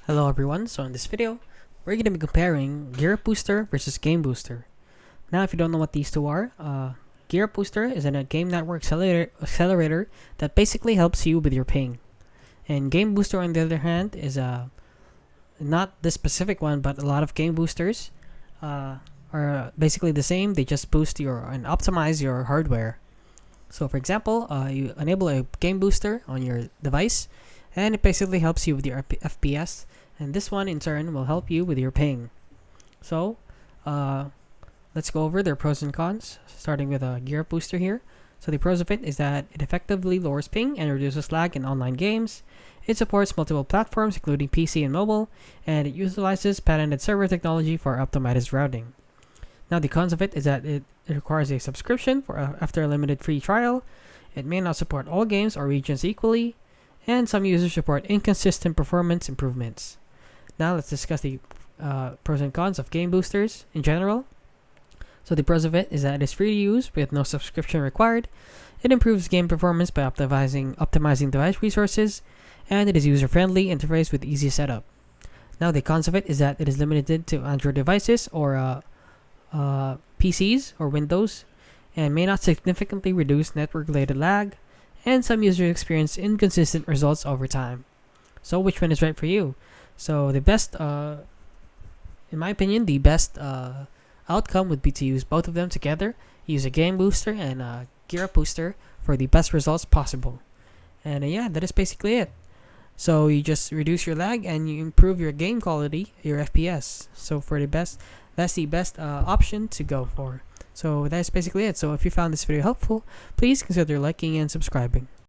Hello everyone, so in this video, we're going to be comparing Gearup Booster versus Game Booster. Now if you don't know what these two are, Gearup Booster is a game network accelerator that basically helps you with your ping. And Game Booster on the other hand is not this specific one, but a lot of Game Boosters are basically the same. They just boost and optimize your hardware. So for example, you enable a Game Booster on your device, and it basically helps you with your FPS, and this one in turn will help you with your ping. So let's go over their pros and cons, starting with a Gearup Booster here. So the pros of it is that it effectively lowers ping and reduces lag in online games. It supports multiple platforms including PC and mobile, and it utilizes patented server technology for optimized routing. Now the cons of it is that it requires a subscription after a limited free trial. It may not support all games or regions equally, and some users report inconsistent performance improvements. Now let's discuss the pros and cons of Game Boosters in general. So the pros of it is that it is free to use with no subscription required. It improves game performance by optimizing device resources, and it is user-friendly interface with easy setup. Now the cons of it is that it is limited to Android devices or PCs or Windows, and may not significantly reduce network-related lag, and some users experience inconsistent results over time. So which one is right for you? So the best, in my opinion, the best outcome would be to use both of them together. Use a Game Booster and a Gearup Booster for the best results possible. And yeah, that is basically it. So you just reduce your lag and you improve your game quality, your FPS. So for the best, that's the best option to go for. So that's basically it. So if you found this video helpful, please consider liking and subscribing.